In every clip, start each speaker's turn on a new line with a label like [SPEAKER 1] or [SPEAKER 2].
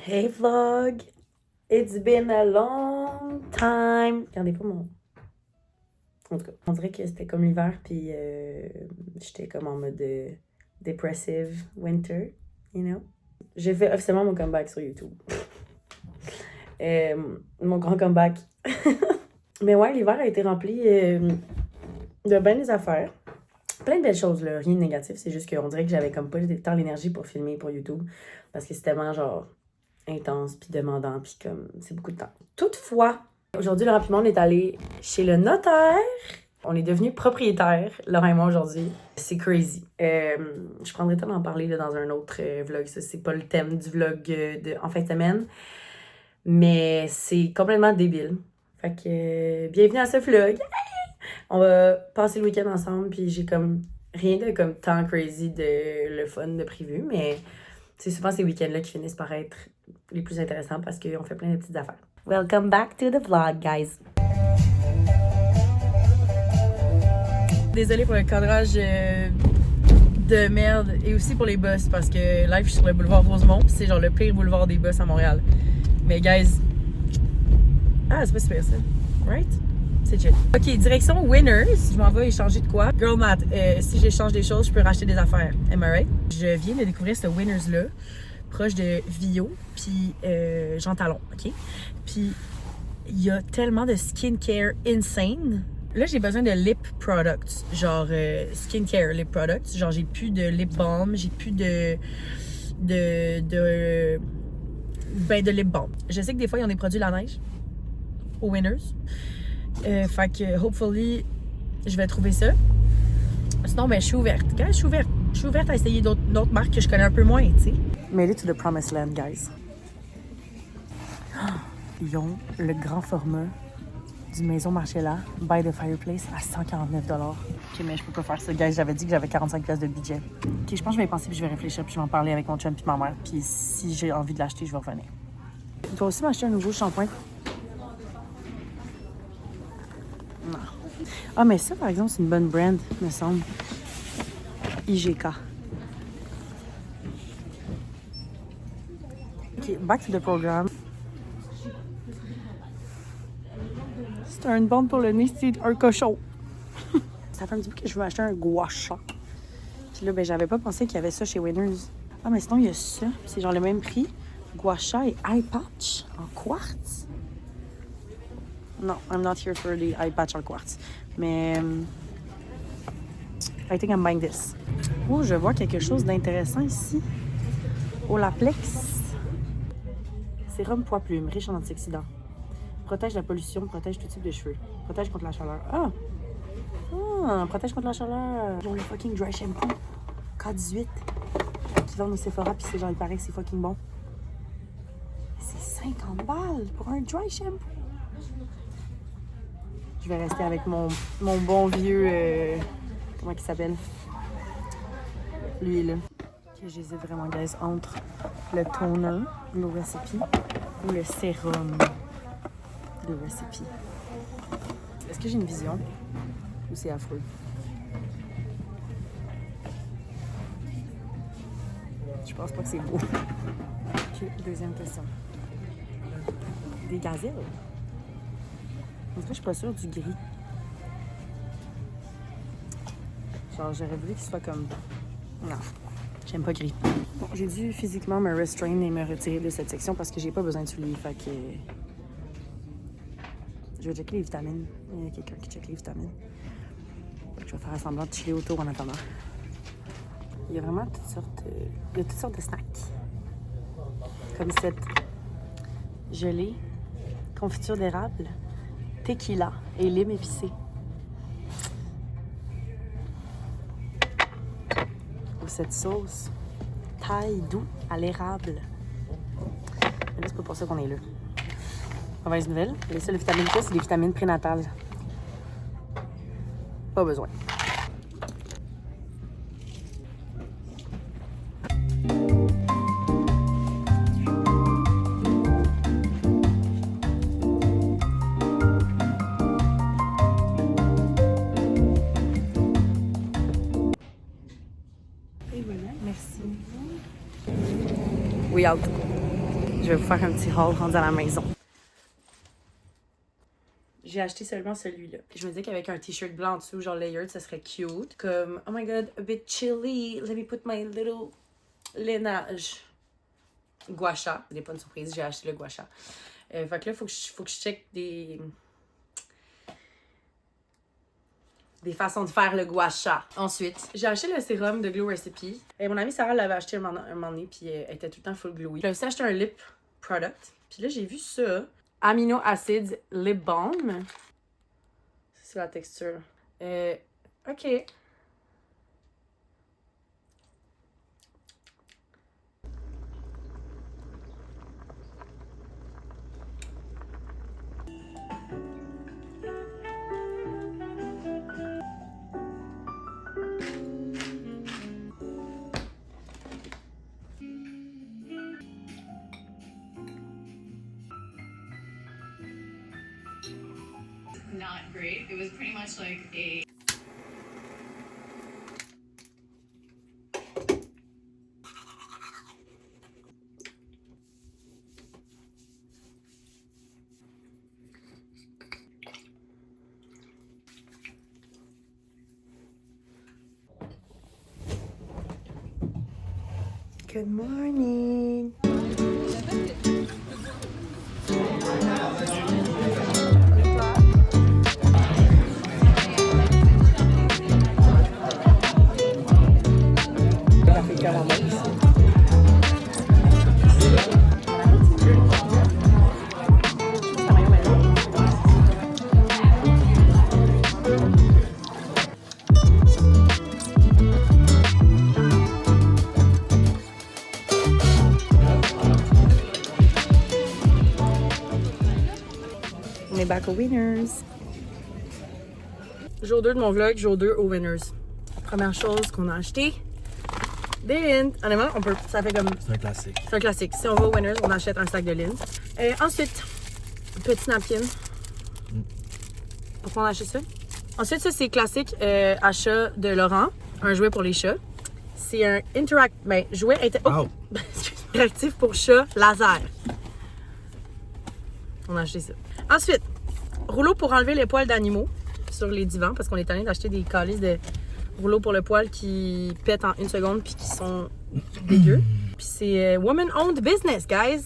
[SPEAKER 1] Hey vlog! It's been a long time! Regardez pas mon... En tout cas, on dirait que c'était comme l'hiver, puis j'étais comme en mode depressive winter, you know? J'ai fait officiellement mon comeback sur YouTube. Mon grand comeback. Mais ouais, l'hiver a été rempli de bien des affaires. Plein de belles choses, là. Rien de négatif. C'est juste qu'on dirait que j'avais comme pas tant l'énergie pour filmer pour YouTube. Parce que c'est tellement genre intense, puis demandant, puis comme c'est beaucoup de temps. Toutefois, aujourd'hui, Laurent et moi, on est allé chez le notaire. On est devenus propriétaires, Laurent et moi, aujourd'hui. C'est crazy. Je prendrai le temps d'en parler là, dans un autre vlog. Ça, c'est pas le thème du vlog en fin de semaine. Mais c'est complètement débile. Fait que bienvenue à ce vlog. On va passer le week-end ensemble, puis j'ai comme rien de comme tant crazy de le fun de prévu, mais c'est souvent ces week-ends-là qui finissent par être les plus intéressants parce qu'on fait plein de petites affaires. Welcome back to the vlog, guys. Désolée pour le cadrage de merde et aussi pour les bus parce que live, je suis sur le boulevard Rosemont, puis c'est genre le pire boulevard des bus à Montréal. Mais guys, c'est pas super ça, right? C'est chill. Ok, direction Winners. Je m'en vais échanger de quoi? Girl math, si j'échange des choses, je peux racheter des affaires. Am I right? Je viens de découvrir ce Winners-là, proche de Vio, puis Jean Talon, ok? Puis il y a tellement de skincare insane. Là, j'ai besoin de lip products, genre skincare lip products. Genre, j'ai plus de lip balm, j'ai plus de lip balm. Je sais que des fois, ils ont des produits la neige au Winners. Fait que, hopefully, je vais trouver ça. Sinon, ben, je suis ouverte. Guys, je suis ouverte. Je suis ouverte à essayer d'autres marques que je connais un peu moins, tu sais. Made it to the promised land, guys. Ils ont le grand format du Maison Marcella by the Fireplace à 149 $. Ok, mais je peux pas faire ça, guys. J'avais dit que j'avais 45 $ de budget. Ok, je pense que je vais y penser, puis je vais réfléchir, puis je vais en parler avec mon chum puis ma mère. Puis si j'ai envie de l'acheter, je vais revenir. Je dois aussi m'acheter un nouveau shampoing. Non. Ah, mais ça, par exemple, c'est une bonne brand, me semble. IGK. OK, back to the program. C'est un bande pour le nez, c'est un cochon. Ça fait un petit peu que je veux acheter un gua sha. Puis là, ben, j'avais pas pensé qu'il y avait ça chez Winners. Ah, mais sinon, il y a ça. C'est genre le même prix. Gua sha et eye patch en quartz. Non, I'm not here for the eye patch en quartz. Mais I think I'm buying this. Oh, je vois quelque chose d'intéressant ici. Olaplex. Sérum poids plume, riche en antioxydants. Protège la pollution, protège tout type de cheveux. Protège contre la chaleur. Protège contre la chaleur. Genre le fucking dry shampoo. K18. Qui vendent au Sephora, puis c'est genre, il paraît que c'est fucking bon. C'est 50 $ pour un dry shampoo. Je vais rester avec mon bon vieux... comment il s'appelle? L'huile. Ok, j'hésite vraiment, guys, entre le toner, le recipe, ou le sérum, le recipe. Est-ce que j'ai une vision? Ou c'est affreux? Je pense pas que c'est beau. Ok, deuxième question. Des gazelles? En tout cas, je suis pas sûre du gris. Genre, j'aurais voulu qu'il soit comme... Non, j'aime pas gris. Bon, j'ai dû physiquement me restrain et me retirer de cette section parce que j'ai pas besoin de souliers. Fait que... Je vais checker les vitamines. Il y a quelqu'un qui check les vitamines. Je vais faire semblant de chiller autour en attendant. Il y a vraiment toutes sortes de snacks. Comme cette gelée, confiture d'érable, tequila et lime épicé. Ou cette sauce thaï doux à l'érable. Mais là, c'est pas pour ça qu'on est là. Mauvaise nouvelle, les seules vitamines que c'est des vitamines prénatales. Pas besoin. Oui, out. je vais vous faire un petit haul rendu à la maison. J'ai acheté seulement celui-là. Puis je me disais qu'avec un t-shirt blanc en dessous, genre layered, ça serait cute. Comme, oh my god, a bit chilly. Let me put my little lainage. Gua sha. Ce n'est pas une surprise, j'ai acheté le gua sha. Fait que là, faut que je check des façons de faire le gua sha. Ensuite, j'ai acheté le sérum de Glow Recipe. Et mon amie Sarah l'avait acheté un moment donné, puis elle était tout le temps full glowy. J'ai aussi acheté un lip product. Puis là, j'ai vu ça. Amino Acids Lip Balm. C'est la texture. OK.
[SPEAKER 2] Not great. It was pretty much like a
[SPEAKER 1] Good morning. On est back aux Winners. Jour 2 de mon vlog, jour 2 aux Winners. Première chose qu'on a acheté, des Lindt. Honnêtement, ça fait comme...
[SPEAKER 3] C'est un classique.
[SPEAKER 1] C'est un classique. Si on va aux Winners, on achète un sac de Lindt. Ensuite, petit napkin. Pourquoi on a acheté ça? Ensuite, ça, c'est classique achat de Laurent. Un jouet pour les chats. C'est un jouet interactif pour chat laser. On a acheté ça. Ensuite, rouleau pour enlever les poils d'animaux sur les divans parce qu'on est allé d'acheter des calices de rouleaux pour le poil qui pètent en 1 seconde puis qui sont dégueux. Puis c'est woman-owned business, guys.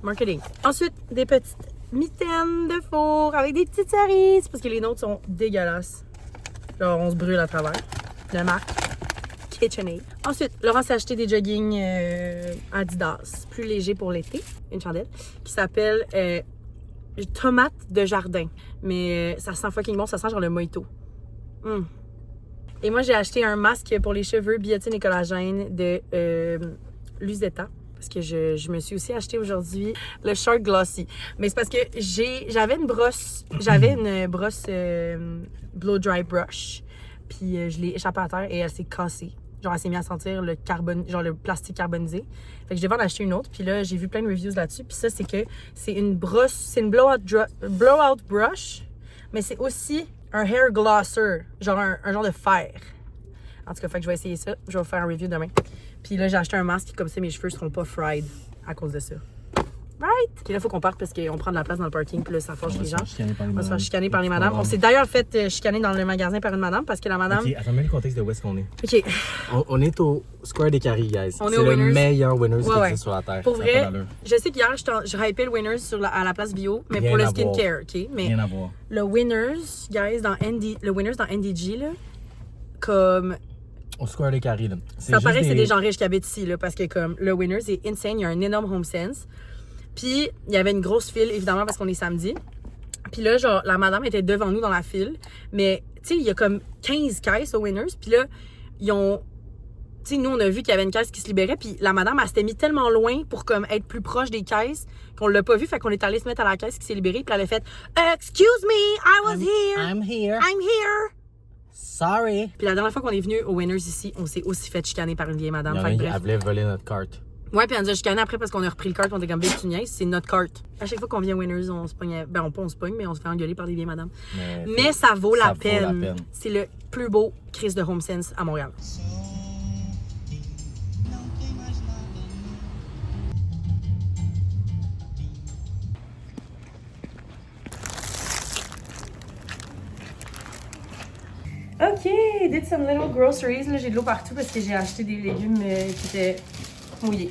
[SPEAKER 1] Marketing. Ensuite, des petites mitaines de four avec des petites cerises parce que les nôtres sont dégueulasses. Genre, on se brûle à travers. De marque KitchenAid. Ensuite, Laurent s'est acheté des jogging Adidas, plus légers pour l'été, une chandelle, qui s'appelle tomate de jardin. Mais ça sent fucking bon, ça sent genre le mojito. Et moi, j'ai acheté un masque pour les cheveux biotine et collagène de Luzetta. Parce que je me suis aussi acheté aujourd'hui le Shark Glossy. Mais c'est parce que j'avais une brosse blow dry brush. Puis je l'ai échappée à terre et elle s'est cassée. Genre, elle s'est mise à sentir le plastique carbonisé. Fait que je devais en acheter une autre. Puis là, j'ai vu plein de reviews là-dessus. Puis ça, c'est que c'est une brosse, c'est une blowout brush. Mais c'est aussi un hair glosser. Genre un genre de fer. En tout cas, fait que je vais essayer ça. Je vais vous faire un review demain. Puis là, j'ai acheté un masque comme ça, mes cheveux ne seront pas fried à cause de ça. Right? OK, là, il faut qu'on parte parce qu'on prend de la place dans le parking. Puis là, ça fâche les gens. On va se faire chicaner par les madames. On s'est d'ailleurs fait chicaner dans le magasin par une madame parce que la madame...
[SPEAKER 3] OK, attends, mets le contexte de où est-ce qu'on est.
[SPEAKER 1] OK.
[SPEAKER 3] On est au Square des Caries, guys.
[SPEAKER 1] On est
[SPEAKER 3] c'est
[SPEAKER 1] au
[SPEAKER 3] le
[SPEAKER 1] Winners.
[SPEAKER 3] meilleur Winners qui existe sur la Terre.
[SPEAKER 1] Pour vrai, je sais qu'hier, je hypais le Winners à la place bio, mais
[SPEAKER 3] Rien
[SPEAKER 1] pour le
[SPEAKER 3] à voir.
[SPEAKER 1] skincare, OK? Mais
[SPEAKER 3] Rien à voir.
[SPEAKER 1] le Winners, guys, dans NDG, là, comme...
[SPEAKER 3] Au Square des Caries, là.
[SPEAKER 1] Ça paraît que c'est des gens riches qui habitent ici, là, parce que comme le Winners est insane, il y a un énorme home sense. Puis, il y avait une grosse file, évidemment, parce qu'on est samedi. Puis là, genre, la madame était devant nous dans la file. Mais, tu sais, il y a comme 15 caisses au Winners. Puis là, ils ont... Tu sais, nous, on a vu qu'il y avait une caisse qui se libérait. Puis la madame, elle s'était mise tellement loin pour comme être plus proche des caisses qu'on l'a pas vu. Fait qu'on est allé se mettre à la caisse qui s'est libérée. Puis elle a fait « Excuse me, I was here.
[SPEAKER 3] I'm here.
[SPEAKER 1] I'm here. »
[SPEAKER 3] Sorry.
[SPEAKER 1] Puis la dernière fois qu'on est venu au Winners ici, on s'est aussi fait chicaner par une vieille madame. Fait que bref.
[SPEAKER 3] Elle voulait voler notre carte.
[SPEAKER 1] Ouais, puis elle nous a chicané après parce qu'on a repris le cart, on était comme bête, tu niaises, c'est notre carte. À chaque fois qu'on vient Winners, on se pogne, on se pogne, mais on se fait engueuler par des vieilles madames. Mais ça vaut la peine. C'est le plus beau crise de Home Sense à Montréal. some little groceries. Là, j'ai de l'eau partout parce que j'ai acheté des légumes qui étaient mouillés.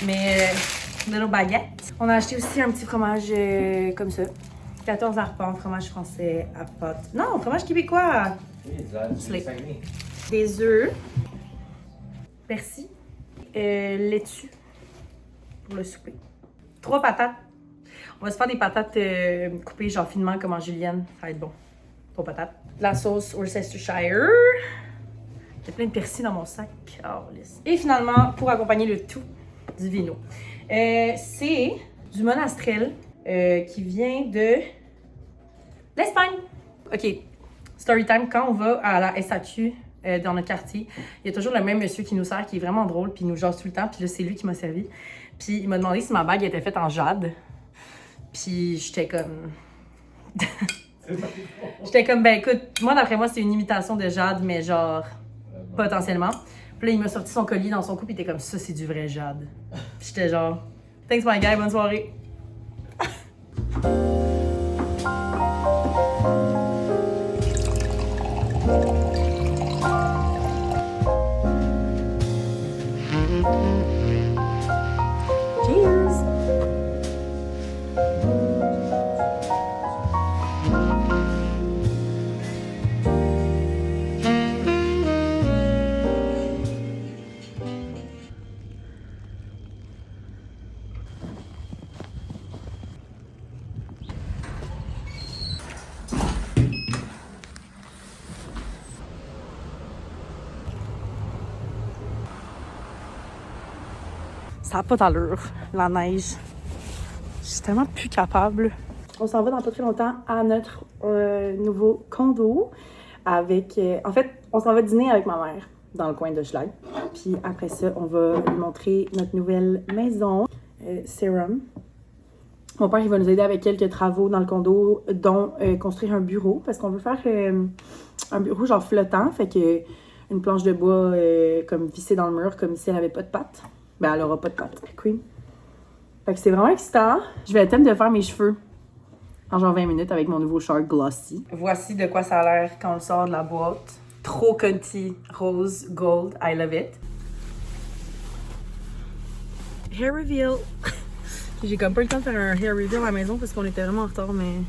[SPEAKER 1] Mais, little baguette. On a acheté aussi un petit fromage comme ça. 14 arpents, fromage français à pâte. Non, fromage québécois! Des œufs. Persil. Laitue. Pour le souper. 3 patates. On va se faire des patates coupées genre finement comme en julienne. Ça va être bon. 3 patates. La sauce Worcestershire. Il y a plein de persil dans mon sac. Oh, et finalement, pour accompagner le tout, du vino. C'est du Monastrell qui vient de l'Espagne. OK. Story time. Quand on va à la SAQ dans notre quartier, il y a toujours le même monsieur qui nous sert, qui est vraiment drôle, puis il nous jase tout le temps. Puis là, c'est lui qui m'a servi. Puis il m'a demandé si ma bague était faite en jade. Puis j'étais comme... j'étais comme, ben écoute, moi d'après moi, c'est une imitation de jade, mais genre, potentiellement. Puis là, il m'a sorti son collier dans son cou, puis il était comme, ça, c'est du vrai jade. Puis j'étais genre, thanks my guy, bonne soirée. Cheers! Ça n'a pas d'allure, la neige. Je suis tellement plus capable. On s'en va dans pas très longtemps à notre nouveau condo avec... en fait, on s'en va dîner avec ma mère dans le coin de Schlag. Puis après ça, on va lui montrer notre nouvelle maison, Serum. Mon père, il va nous aider avec quelques travaux dans le condo, dont construire un bureau, parce qu'on veut faire un bureau genre flottant, fait que une planche de bois comme vissée dans le mur, comme si elle avait pas de pattes. Ben, elle aura pas de pattes. Queen. Fait que c'est vraiment excitant. Je vais attendre de faire mes cheveux en genre 20 minutes avec mon nouveau Shark Glossy. Voici de quoi ça a l'air quand on le sort de la boîte. Trop cunty, rose, gold, I love it. Hair reveal. J'ai comme pas eu le temps de faire un hair reveal à la maison parce qu'on était vraiment en retard, mais